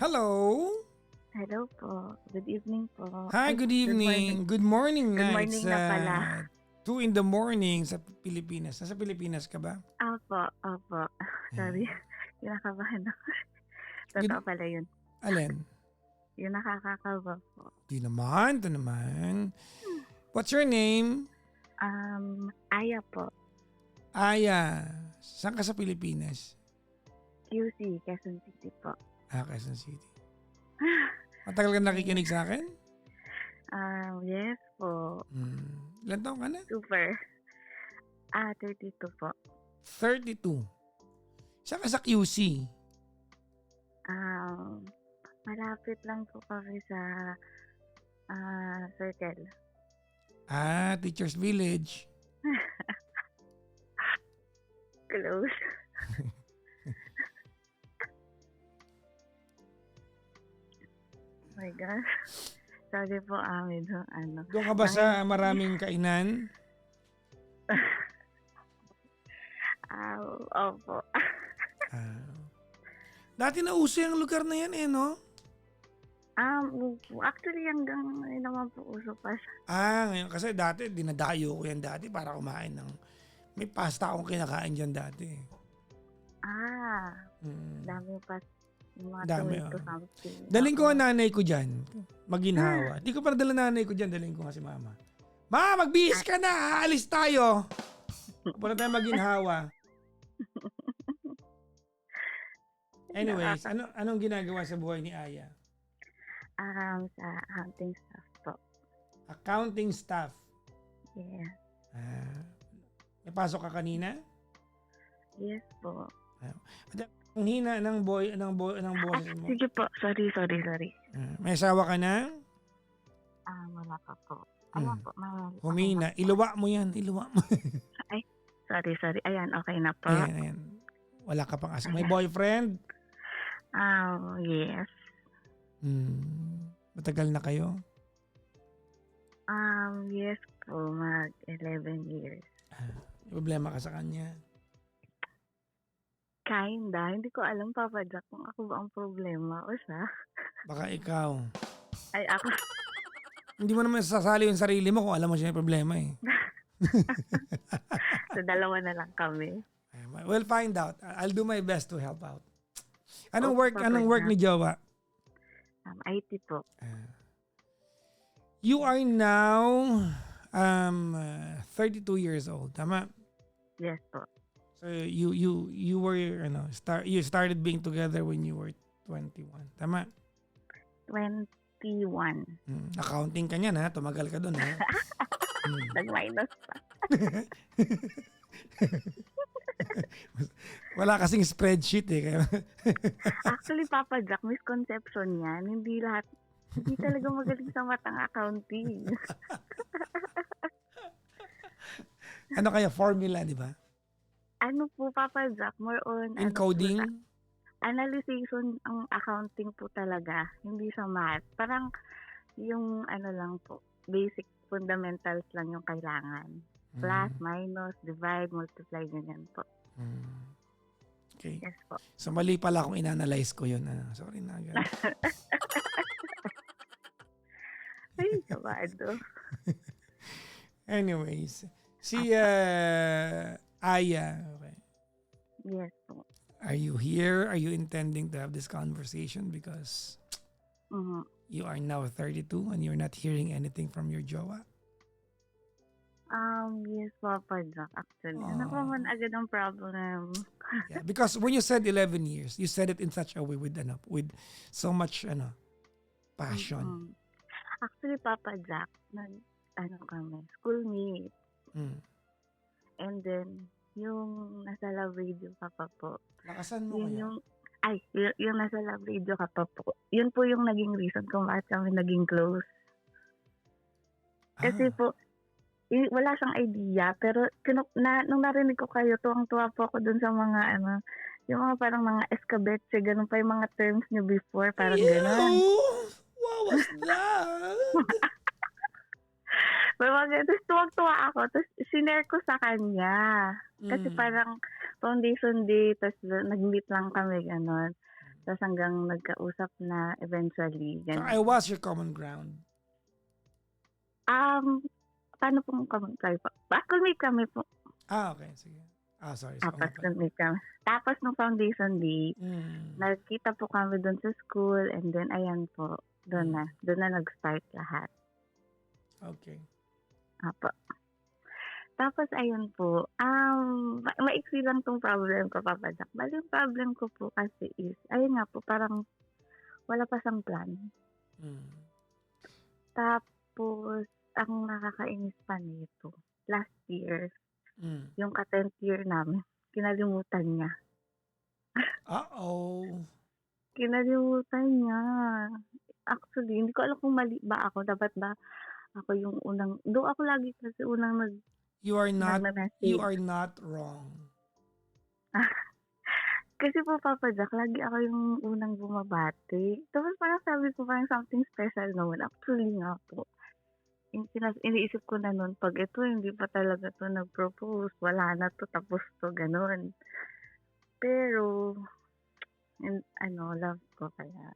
Hello. Hello po. Good evening po. Hi, good Good morning. evening. Good morning Good na. morning It's na pala. 2 in the morning sa Pilipinas. Nasa Pilipinas ka ba? Opo. Sorry, Yeah. kinakabahan ako. Good. Totoo pala yun. Alin? Yung nakakakaba po. Di naman. Ito naman. What's your name? Aya po. Aya. Saan ka sa Pilipinas? QC, Quezon City po. Quezon City. Matagal ka nakikinig sa akin? Yes po. Ilan taong ka na? Super. 32 po. 32. Saan ka sa QC? Malapit lang po kami sa circle. Teacher's Village. Close. Oh my God. Sorry po, Doon ka ba sa maraming kainan? Opo. Dati nauso yung lugar na yan no? Actually, hanggang ngayon naman po uso pa siya. Ngayon kasi dati, dinadayo ko yan dati para kumain ng... May pasta akong kinakain dyan dati. Dami pa. Mga Dami, tomato something. Daling ko ang nanay ko dyan. Maginhawa. Di ko pa dala nanay ko dyan. Daling ko nga si mama. Ma, magbihis ka na! Aalis tayo! Punta tayo maginhawa. Anyways, anong ginagawa sa buhay ni Aya? Sa accounting staff po. Accounting staff. Yeah. May pasok ka kanina? Yes po. Ang hina ng boses mo. Sige po. Sorry. May asawa ka na? Wala pa po. Po. Humina. Iluwa mo yan. Ay, sorry. Ayan, okay na po. Ayan. Wala ka pang asawa. May boyfriend? Yes. Matagal na kayo? Yes po. 11 years. May problema ka sa kanya? Kinda. Hindi ko alam, Papa Jack, kung ako ba ang problema o siya. Baka ikaw. Ay, ako. Hindi mo naman sasali yung sarili mo kung alam mo siya yung problema eh. So, dalawa na lang kami. We'll find out. I'll do my best to help out. Anong Papa work ni Jack. Jowa? IT po. You are now 32 years old, tama? Yes po. So you were you started being together when you were 21, tama? 21. Accounting ka niyan ha, tumagal ka doon ha. Nag-minus pa. Wala kasing spreadsheet eh. Kaya Actually, Papa Jack, misconception yan. Hindi talaga magaling sa matang accounting. ano kaya formula, di ba? Ano po, Papa Jack, more on Encoding? Analyzation ang accounting po talaga, hindi sa math. Parang yung lang po, basic fundamentals lang yung kailangan. Plus, minus, divide, multiply, ganyan po. Okay. Yes po. So mali pala kung inanalyze ko yun. Sorry na. Ay, kabado. Anyways, si Aya, okay. Yes po. Are you here? Are you intending to have this conversation because you are now 32 and you're not hearing anything from your jowa? Yes, Papa Jack, actually. Ano pa man agad ang problem? Yeah, because when you said 11 years, you said it in such a way with so much passion. Actually, Papa Jack, kami, schoolmate. And then, yung nasa love radio ka pa po. Lakasan mo kaya? Yung nasa love radio ka pa po. Yun po yung naging reason kung bakit kami naging close. Kasi po, wala siyang idea, pero nung narinig ko kayo, tuwang-tuwa po ako dun sa mga, yung mga parang mga escabetse, ganun pa yung mga terms nyo before, parang ganun. What was that? Tapos tuwag-tuwa ako. Tapos sinare ko sa kanya. Kasi parang foundation day, tapos nag-meet lang kami, gano'n. Tas hanggang nagkausap na eventually, So, gano'n. I was your common ground. Paano pong sorry po, schoolmate kami po. Okay. Sige. Sorry. Oo nga pala. Schoolmate kami. Tapos nung foundation day, Mm. nagkita po kami dun sa school and then ayan po, dun Mm. na nag-start lahat. Okay. Opo. Tapos ayun po, maiksi lang 'tong problem ko, Papa Jack. Bale yung problem ko po kasi is, ayun nga po, parang wala pa siyang plan. Mm. Tapos ang nakakainis pa nito, last year, Mm. yung ka-10th year namin, kinalimutan niya. Uh-oh. Kinalimutan niya. Actually, hindi ko alam kung mali ba ako, dapat ba ako yung unang though ako lagi kasi unang You are not nagme-message. wrong. Kasi po, Papa Jack, lagi ako yung unang bumabati. Tapos parang sabi ko parang something special naman. Actually nga po, iniisip ko na nun, pag ito hindi pa talaga 'to nag-propose, wala na 'to, tapos 'to, gano'n. Pero love ko kaya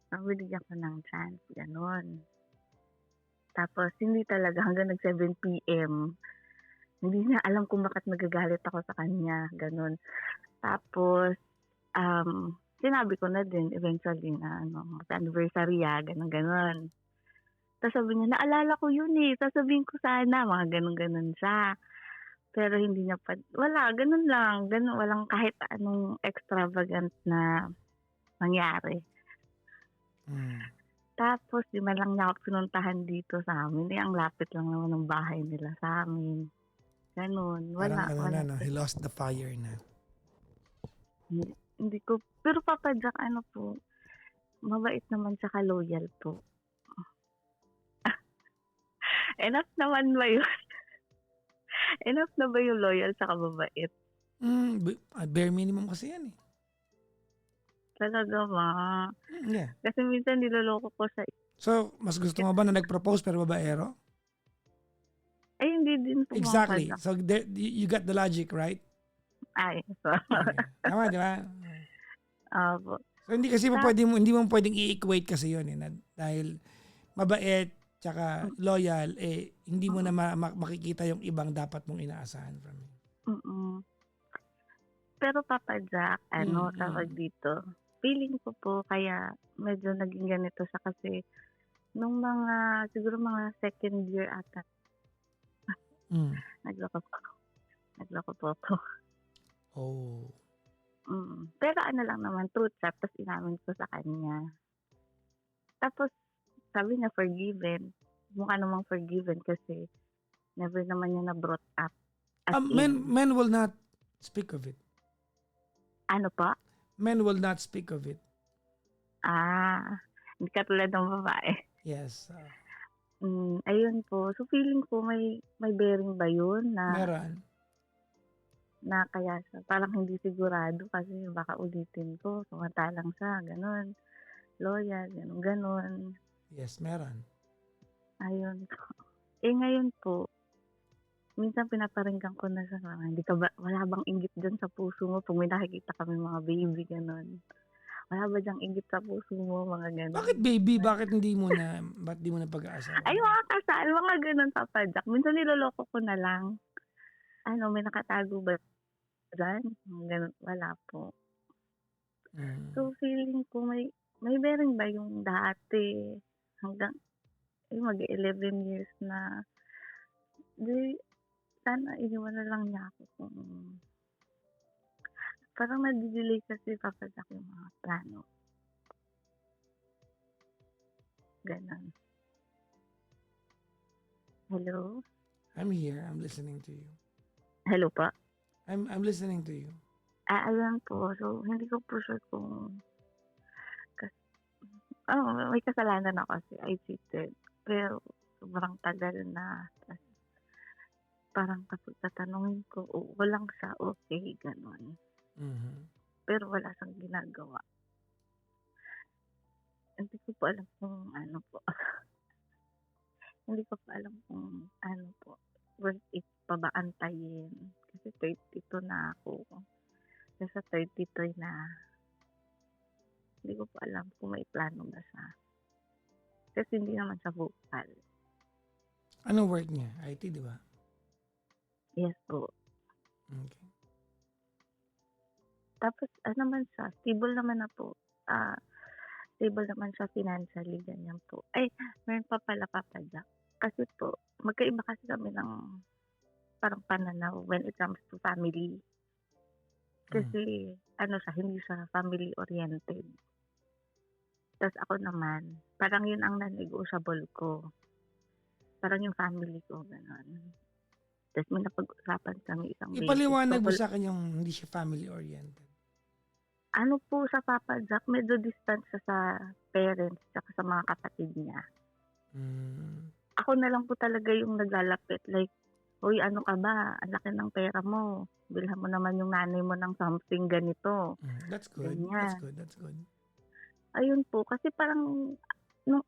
binigyan ko ng chance, gano'n. Tapos hindi talaga hanggang nag 7 PM, hindi niya alam kung bakit nagagalit ako sa kanya, gano'n. Tapos, sinabi ko na din eventually na mag-anniversary gano'n, gano'n. Tapos sabi niya, "Naalala ko yun, eh, sasabihin ko sana," mga gano'n-gano'n siya. Pero hindi niya pa wala, gano'n lang, gano'n, walang kahit anong extravagant na nangyari. Mm. Tapos 'di man lang niya ako pinuntahan dito sa'min, eh, ang lapit lang naman ng bahay nila sa'min, gano'n. Parang Wala, ano wala na, no? He lost the fire na. hindi ko pero Papa Jack po, mabait naman tsaka loyal po. Enough naman ba yun? Enough na ba yung loyal tsaka mabait? Bare minimum kasi yan, eh. Talaga ba? Yeah. Kasi minsan niloloko ko sa So, mas gusto mo ba na nag-propose pero babaero? ay hindi din po, Papa Exactly. Jack. So, you got the logic, right? Ay, Okay. Tama, di ba? opo. So, hindi kasi Tap hindi mo pwedeng i-equate kasi yun, eh, na dahil mabait tsaka loyal, eh, hindi mo na makikita yung ibang dapat mong inaasahan from him. mm. Pero Papa Jack, tawag Mm. dito, feeling ko po kaya medyo naging ganito siya kasi nung siguro mga second year ata, Mm. nagloko po ako. Nagloko po ako. Oh. Pero lang naman, truth siya, tapos inamin ko sa kanya. Tapos sabi niya forgiven. Mukha namang forgiven kasi never naman niya na-brought up as in. Men will not speak of it. Ano po? Men will not speak of it. Hindi katulad ng babae. Yes. Ayun po. So feeling ko may bearing ba yun Meron. na kaya siya parang hindi sigurado kasi baka ulitin ko, samantalang siya gano'n, loyal, gano'n. Yes, meron. Ayun po. Ngayon po, minsan pinaparinggan ko na siya, wala bang inggit diyan sa puso mo 'pag may nakikita kaming mga baby, gano'n. Wala ba diyang inggit sa puso mo, mga gano'n. Bakit baby? Ba't di mo na pag-aasawa? Ay, mga kasal, mga gano'n, Papa Jack. Minsan niloloko ko na lang. May nakatago ba diyan? Mga gano'n, wala po. So feeling ko may bearing ba yung dati hanggang mag-11 years na, 'di sana iniwan na lang niya ako kung parang nade-delay kasi, Papa Jack, yung mga plano, gano'n. Hello? I'm here. I'm listening to you. Hello po? I'm listening to you. Ayan po. So, hindi ko po sure kung may kasalanan ako kasi I cheated. Pero sobrang tagal na. Tas parang kapag tatanungin ko, oo lang siya, okay, gano'n. Mhm. Pero wala siyang ginagawa. Hindi ko po alam kung ano po. Hindi ko pa alam kung ano po, worth it pa ba antayin. Kasi 32 na ako. Nasa 33 na. Hindi ko po alam kung may plano ba siya. Kasi hindi naman siya vocal. Anong work niya? IT, di ba? Yes po. Okay. Tapos naman siya, stable naman na po. Stable naman siya financially, ganyan po. Ay, meron pa pala Papa Jack. Kasi po, magkaiba kasi kami ng parang pananaw when it comes to family. Kasi siya, hindi siya family oriented. Tapos ako naman, parang yun ang non-negotiable ko. Parang yung family ko, gano'n. Tapos may napag-usapan kami isang beses. Ipaliwanag mo So, sa akin yung hindi siya family-oriented. ano po sa Papa Jack, medyo distant siya sa parents at sa mga kapatid niya. Ako na lang po talaga yung naglalapit. Like, uy, ano ka ba? Ang laki ng pera mo. Bilhan mo naman yung nanay mo ng something ganito. That's good. Ganyan. That's good. Ayun po, kasi parang,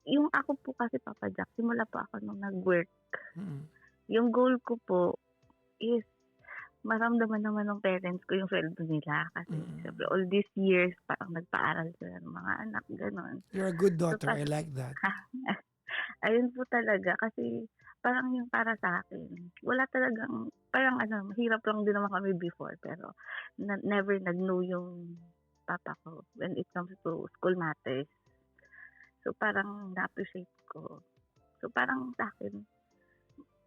yung ako po kasi Papa Jack, simula po ako nung nag-work. Yung goal ko po is maramdaman naman ng parents ko yung sweldo nila. Kasi syempre, all these years, parang nagpaaral sila ng mga anak, gano'n. You're a good daughter. I like that. Ayun po talaga, kasi parang yung para sa akin, wala talagang, parang mahirap lang din naman kami before, pero never nag-know yung papa ko when it comes to school matters. So parang na-appreciate ko. So parang sa akin,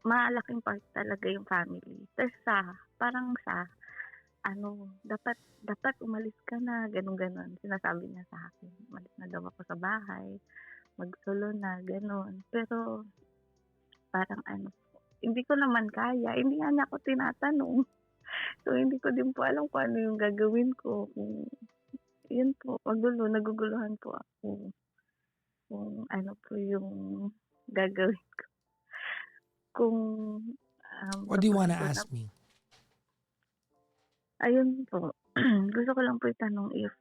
malaking part talaga yung family. Tapos parang dapat umalis ka na, ganun-ganon. Sinasabi niya sa akin, umalis na daw ako sa bahay, mag-solo na, ganun. Pero parang hindi ko naman kaya. Hindi nga niya ako tinatanong. So hindi ko din po alam kung ano yung gagawin ko. Yun po, naguguluhan po ako. Kung ano po yung gagawin ko. Kung What do you wanna ask me? Ayun po. Gusto ko lang po itanong if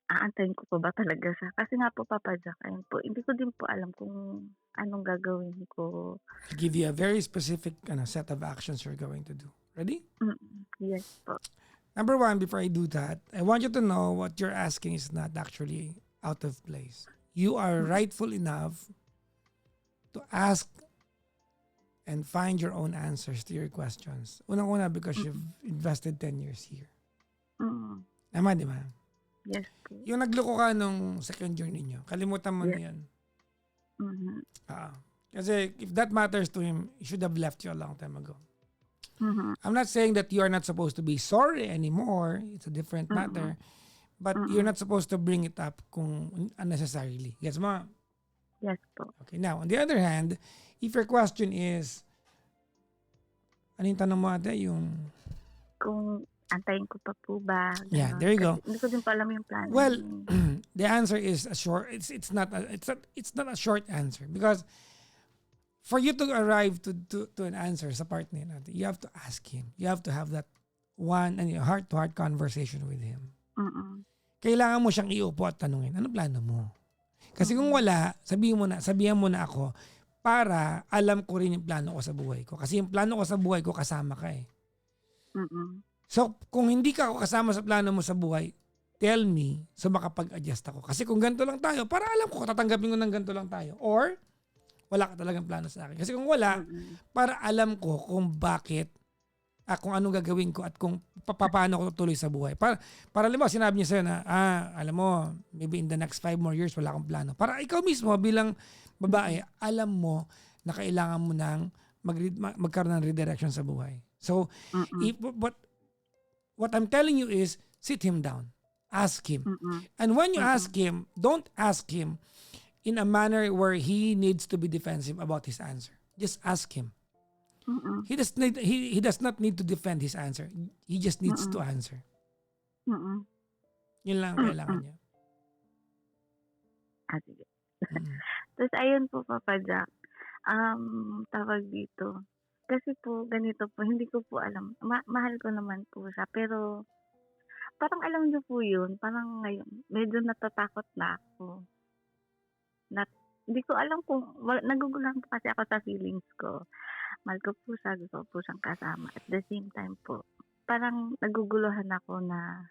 aantayin ko pa ba talaga siya. Kasi nga po, Papa Jack, ayun po, hindi ko din po alam kung anong gagawin ko. I'll give you a very specific set of actions you're going to do. Ready? Yes po. Number one, before I do that, I want you to know what you're asking is not actually out of place. You are rightful enough to ask and find your own answers to your questions. Unang-una because you've invested 10 years here. Tama, di ba? Yes po. Yung nagloko ka nung second year ninyo, kalimutan mo na yan. Kasi if that matters to him, he should have left you a long time ago. I'm not saying that you are not supposed to be sorry anymore. It's a different matter. But you're not supposed to bring it up kung unnecessarily. Gets mo? Yes po. Okay, now, on the other hand, if your question is, ano yung tanong mo ate? Yung... Kung antayin ko pa po ba? Yeah, there you go. Hindi ko din pa alam yung plan. Well, the answer is a short. It's not a short answer because for you to arrive to an answer sa part na yun, you have to ask him. You have to have that one heart-to-heart conversation with him. Kailangan mo siyang iupo at tanungin, ano plano mo? Kasi kung wala, sabihan mo na ako para alam ko rin yung plano ko sa buhay ko. Kasi yung plano ko sa buhay ko, kasama ka eh. So, kung hindi ka ako kasama sa plano mo sa buhay, tell me so makapag-adjust ako. Kasi kung ganito lang tayo, para alam ko, tatanggapin ko ng ganito lang tayo. Or, wala ka talagang plano sa akin. Kasi kung wala, para alam ko kung bakit, kung anong gagawin ko at kung paano ko tuloy sa buhay. Para alam mo, sinabi niya sa'yo na, alam mo, maybe in the next 5 more years, wala akong plano. Para ikaw mismo bilang babae, alam mo na kailangan mo nang magkaroon ng redirection sa buhay. So, what I'm telling you is, sit him down. Ask him. And when you ask him, don't ask him in a manner where he needs to be defensive about his answer. Just ask him. He does not need to defend his answer. He just needs to answer. Yun lang ang kailangan niya. Sige. Tapos ayun po, Papa Jack, tawag dito. Kasi po, ganito po, hindi ko po alam. Mahal ko naman po siya, pero parang alam niyo po yun, parang ngayon, medyo natatakot na ako. Hindi ko alam kung, naguguluhan po kasi ako sa feelings ko. Mahal ko po siya, gusto ko po siyang kasama. At the same time po, parang naguguluhan ako na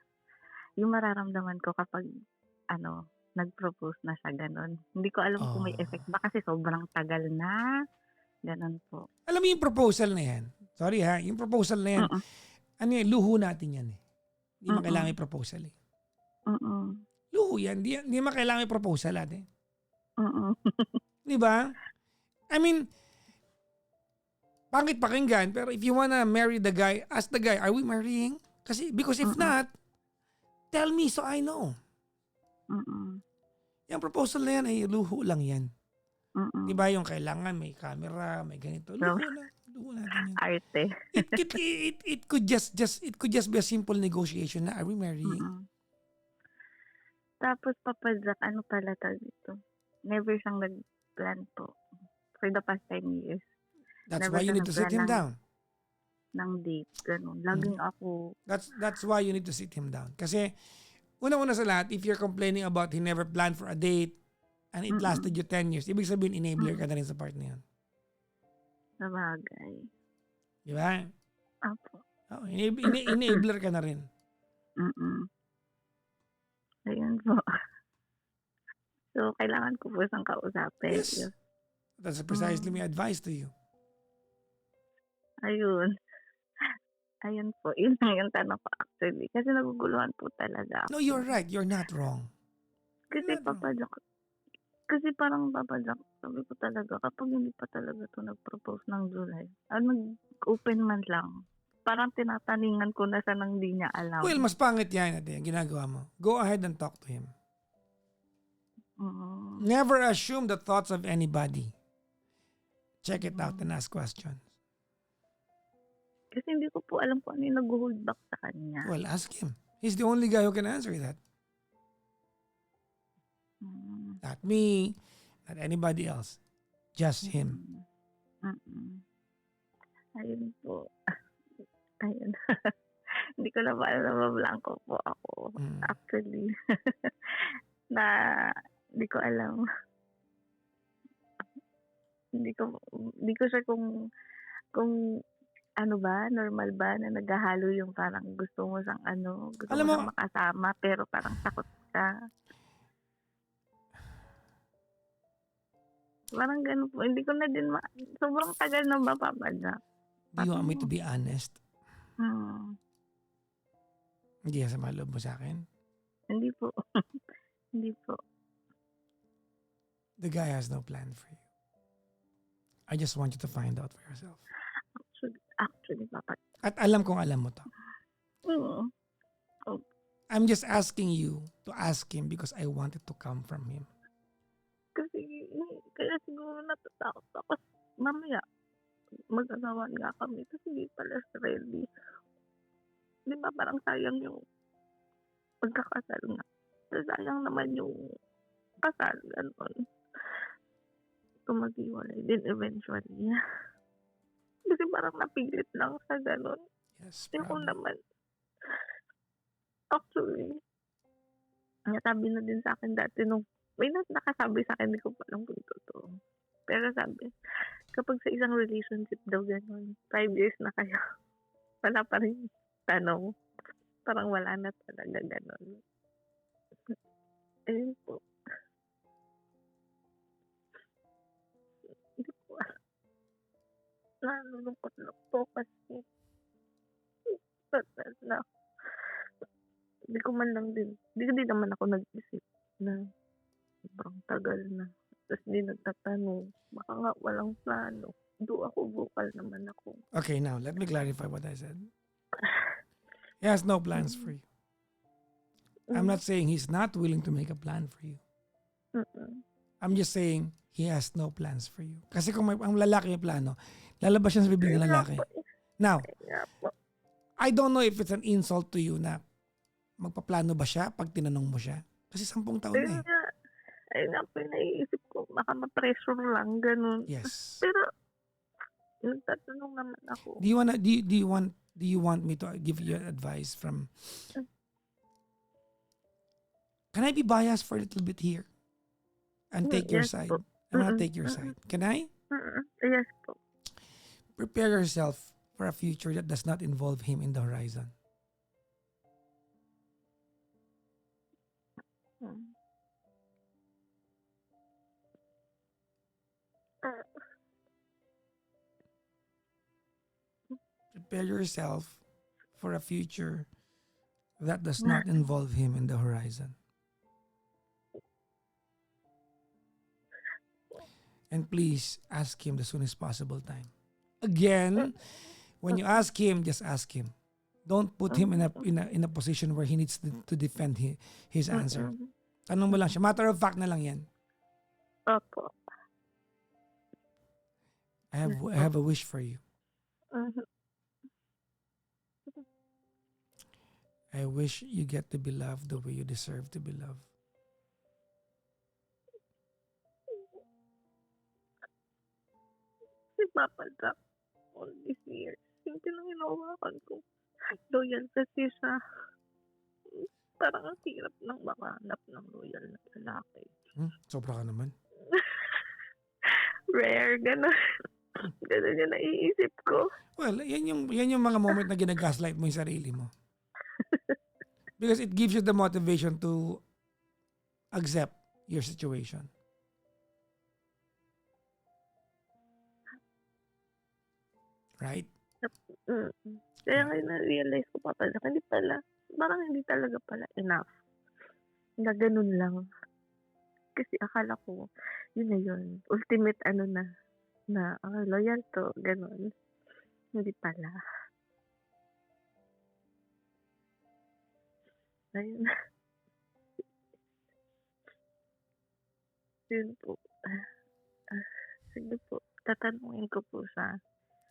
yung mararamdaman ko kapag nag-propose na siya, gano'n. Hindi ko alam kung may Oh. effect ba kasi sobrang tagal na, gano'n po. Alam mo yung proposal na yan? Sorry ha, yung proposal na yan, Mm, ano yan, luho natin yan eh. Hindi man kailangan mm, may proposal eh. mm, Luho yan, hindi man kailangan may proposal ate. mm, Di ba? I mean, pangit pakinggan, pero if you wanna marry the guy, ask the guy, are we marrying? Because if mm, not, tell me so I know. mm, Yung proposal na yan ay luho lang yan. mm. Di ba yung kailangan may camera, may ganito. So, Luho lang. Luho natin yan. arte. It could just be a simple negotiation na are we marrying? Mm. Tapos Papa Jack, ano pala tawag dito? Never siyang nag-plan po for the past 10 years. That's Never why you siya need to sit nag-plan him down. ng date, gano'n. Laging ako, That's why you need to sit him down. Kasi una-una sa lahat, if you're complaining about he never planned for a date and it mm, lasted you 10 years, ibig sabihin enabler mm, ka na rin sa part na yun. sa bagay. Di ba? Apo. Oh, enabler ka na rin. Mm. Ayun po. So, kailangan ko po siyang kausapin. Yes. That's precisely my advice to you. Ayun. Ayun po. Yun lang yung tanong ko actually. Kasi naguguluhan po talaga No, ako. you're right. You're not wrong. You're Kasi not wrong. Papa Jack, kasi parang Papa Jack, sabi ko talaga, kapag hindi pa talaga to nag-propose ng July, nag-open man lang, parang tinataningan ko na siya nang di niya alam. Well, mas pangit yan ate, ang ginagawa mo. Go ahead and talk to him. Mm, Never assume the thoughts of anybody. Check it out and ask questions. Kasi hindi ko po alam kung ano yung nag-hold back sa kanya. Well, ask him. He's the only guy who can answer that. Mm, Not me, not anybody else. Just him. mm. Ayun po. Ayun. Hindi ko na pa alam, nabablanko po ako. Mm. Actually, na hindi ko alam. Hindi ko sure kung ano ba, normal ba na naghahalo yung parang gusto mo gusto Alam mo mo, siyang makasama pero parang takot ka. Parang ganun po. Hindi ko na din sobrang tagal na ba, Papa Jack? do you want me to be honest? Hmm, Hindi sa maloob mo sa akin. hindi po. Hindi po. The guy has no plan for you. I just want you to find out for yourself. Actually, Papa. At alam kong alam mo to. Mm. I'm just asking you to ask him because I want it to come from him. Kasi, kaya siguro natatakot ako. Mamaya, mag-asawan nga kami. Kasi hindi pala siya ready. Di ba parang sayang yung pagkakasal nga. Sayang naman yung kasal. Ganon. Tumag-iwalay din eventually. Kasi parang napilit lang sa ganon. Yes, Yung probably. naman, actually, nasabi na din sa akin dati nung may nakasabi sa akin, hindi ko pa alam kung totoo. Pero sabi, kapag sa isang relationship daw gano'n, 5 years na kayo, wala pa rin tanong. Parang wala na talaga gano'n. Ayun po. Hindi ko nalulungkot lang po kasi total na hindi ko man lang din, hindi naman ako nag-isip na sobrang tagal na. Tapos hindi nagtatanong. Baka nga walang plano. Ako, vocal naman ako. Okay, now let me clarify what I said. He has no plans for you. I'm not saying he's not willing to make a plan for you. I'm just saying he has no plans for you. Kasi kung ang lalaki may plano, lalabas siya sa bibig ng lalaki. Now, I don't know if it's an insult to you na magpaplano ba siya pag tinanong mo siya. Kasi 10 taon na eh. Ayun nga po yung naiisip ko. Baka ma-pressure lang, ganun. Yes. Pero, nagtatanong naman ako. Do you want me to give you advice from... Can I be biased for a little bit here? And take your Yes side? po. I want to take your side. Can I? Yes po. Prepare yourself for a future that does not involve him in the horizon. Mm. Ah, Prepare yourself for a future that does not involve him in the horizon. And please ask him the soonest possible time. Again, when you ask him, just ask him. Don't put him in a position where he needs to defend his answer. mm. Tanong mo lang siya. Matter of fact na lang yan. Opo. I have a wish for you. Mhm. I wish you get to be loved the way you deserve to be loved. Si Papa Jack, all these years, hindi lang hinawakan ko. Loyal kasi siya. Parang ang hirap nang makahanap ng loyal na lalaki. Sobra ka naman. Rare, gano'n. Gano'n yung naiisip ko. Well, yan yung mga moment na ginagaslight mo yung sarili mo. Because it gives you the motivation to accept your situation. Right? Kaya ngayon na-realize ko, Papa Jack, hindi talaga pala enough. Na ganun lang. Kasi akala ko, yun na yun. Ultimate na loyal to, ganun. Hindi pala. Ayun. Yun po. Sige po, tatanungin ko po siya.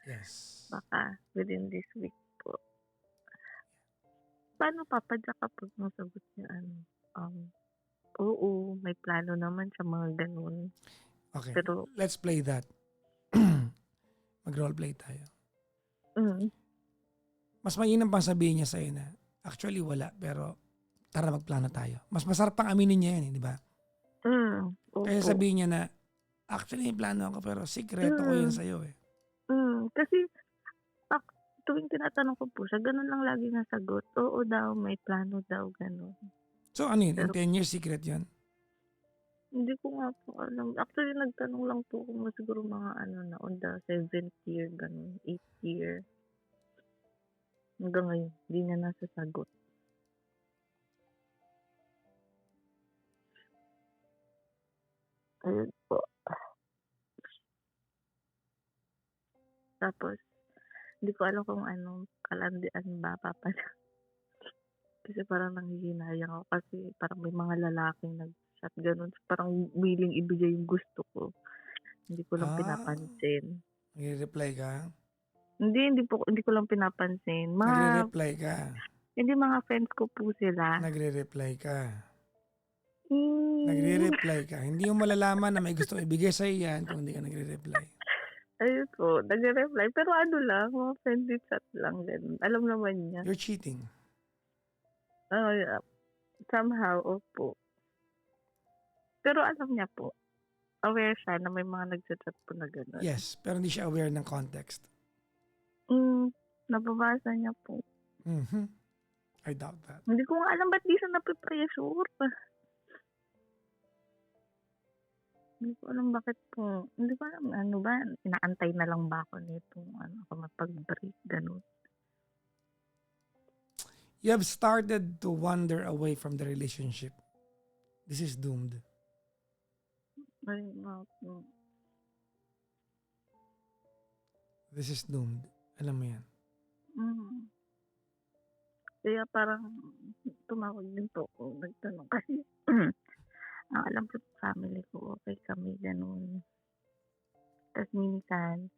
Yes. Baka within this week po. Paano, Papa Jack, kapag nasagot niya oo, may plano naman siya, mga ganun. Okay, Pero, let's play that. Mag-roleplay tayo. Mas mainam pang sabihin niya sa'yo na, actually wala, pero tara magplano tayo. Mas masarap pang aminin niya yan, di ba? opo. Kaya sabihin niya na, actually may plano ako, pero sikreto ko yun sa'yo eh. Kasi, tuwing tinatanong ko po siya, ganun lang lagi nasagot. Oo daw, may plano daw, ganun. So ano yun, in Pero, 10 years secret yun? hindi ko nga po alam. Actually, nagtanong lang po ako siguro mga on the 7th year, ganun, 8th year. Hanggang ngayon, hindi niya nasasagot. Ayun po. Tapos, hindi ko alam kung anong kalandian ba, Papa. Kasi parang nanghihinayang ako kasi parang may mga lalaking nag-chat ganun. Parang willing ibigay yung gusto ko. Hindi ko lang pinapansin. Nagre-reply ka? Hindi ko lang pinapansin. Nagre-reply ka? Hindi, mga friends ko po sila. Nagre-reply ka? Hmm. Nagre-reply ka? Hindi mo malalaman na may gusto ibigay sa'yo yan kung hindi ka nagre-reply. Ayun po, nagre-reply. Pero lang, mga friendly chat lang. Ganun. Alam naman niya. You're cheating. Somehow, opo. Pero alam niya po. Aware siya na may mga nagchat-chat po na gano'n. Yes, pero hindi siya aware ng context. Nababasa niya po. I doubt that. Hindi ko nga alam ba't di siya napipressure. Hindi ko alam bakit po. Hindi ko alam, ano ba, inaantay na lang ba ako nito, ako mapag-break, gano'n. You have started to wander away from the relationship. This is doomed. Ay, nga po. This is doomed. Alam mo yan. Kaya parang tumawag din po ako, nagtanong kasi ang alam ko sa family ko, okay kami, gano'n. Tapos minsan,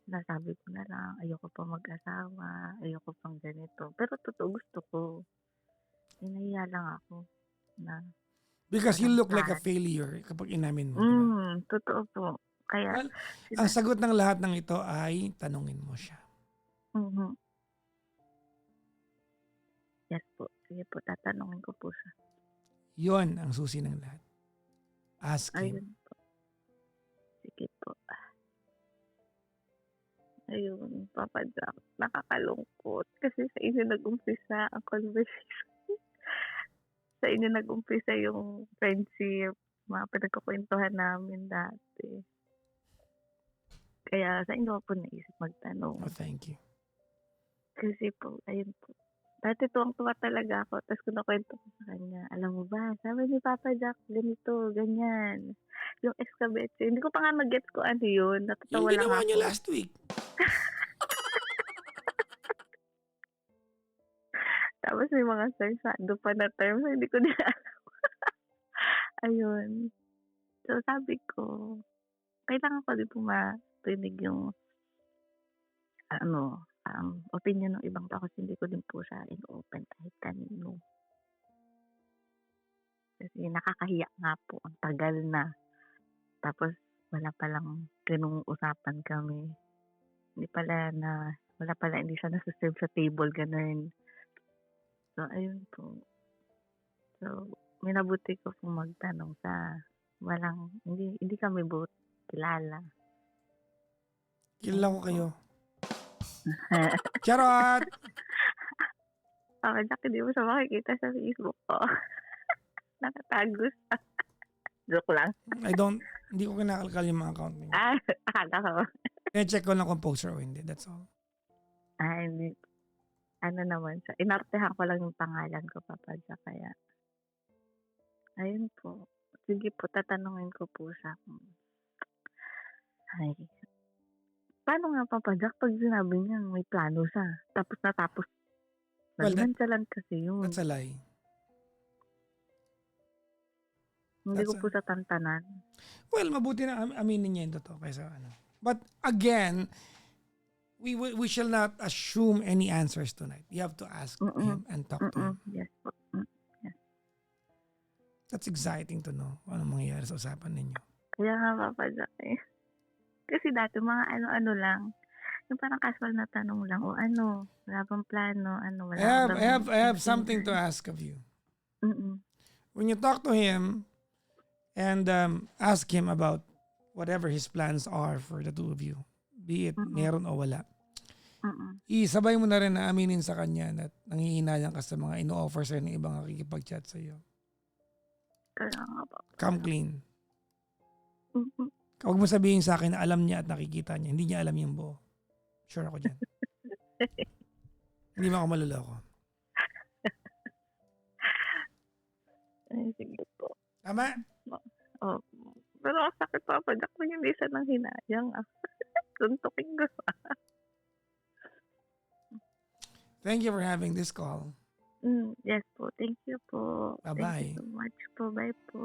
nasabi ko na lang, ayoko pa mag-asawa, ayoko pang ganito. Pero totoo, gusto ko. Nahiya lang ako na Because you look like a plan. failure kapag inamin mo, di ba? Totoo po. Kaya, Well, ang sagot ng lahat ng ito ay tanungin mo siya. Yes po. Sige po, tatanungin ko po siya. Yon ang susi ng lahat. Ask him. Ayun po. Sige po. Ayun, Papa Jack, nakakalungkot. Kasi sa inyo nag-umpisa ang conversation. Sa sa inyo nag-umpisa yung friendship, mga pinagkukwentuhan namin dati. Kaya sa inyo ako naisip magtanong. Oh, thank you. Kasi po, ayun po. Dati tuwang-tuwa talaga ako. Tapos kinukwento ko sa kanya, alam mo ba, sabi ni Papa Jack, ganito, ganyan. Yung escabetse. Hindi ko pa nga mag-gets ko ano yun. Yung Natatawa lang ginawa niyo ako. last week. Tapos may mga sersado pa na terms na hindi ko din alam. Ayun. So sabi ko, kailangan ko din po marinig yung opinion ng ibang tao kasi hindi ko din po siya in-open kahit kanino. Kasi nakakahiya nga po, ang tagal na. Tapos wala palang ganung usapan kami. Wala pala, hindi siya nasa-serve sa table, ganun. So, ayun po. So, minabuti ko pong magtanong sa hindi kami both kilala. Kilala ko kayo. Charot! Papa Jack, hindi mo siya makikita sa Facebook ko. Nakatago siya. Joke lang. Hindi ko kinakalkal yung mga account niyo. Akala ko. Check ko lang kung poster o hindi. That's all. Hindi. Ano naman siya. Inartehan ko lang yung pangalan ko, Papa Jack. Kaya, ayun po. Sige po, tatanungin ko po siya. Ay. Paano nga, Papa Jack, pag sinabi niya may plano siya, tapos Well, nagmantsalan kasi yun. That's a lie. Hindi ko po sa tantanan. Well, mabuti na aminin niya yung totoo kaysa ano. But again, we shall not assume any answers tonight. You have to ask him and talk to him. Yes po. Yes. That's exciting to know kung anong mangyayari sa usapan ninyo. Kaya nga, Papa Jack eh. Kasi dati mga ano-ano lang. Yung parang casual na tanong lang. O ano, wala bang plano? Ano, wala I have something to ask of you. When you talk to him and ask him about whatever his plans are for the two of you, be it meron o wala, isabay mo na rin na aminin sa kanya na nangihinayang ka sa mga ino-offer sa'yo ng ibang nakikipag-chat sa'yo. Kaya nga, Papa. Come clean. Huwag mo sabihin sa akin na alam niya at nakikita niya. Hindi niya alam yung buo. Sure ako dyan. Hindi mo ako maluloko. Ay, sige po. Tama? Oh. Pero ang sakit, Papa Jack, kung hindi siya nang hinayang. Tuntukin ko. Thank you for having this call. Yes po. Thank you po. Bye-bye. Thank you so much po. Bye po.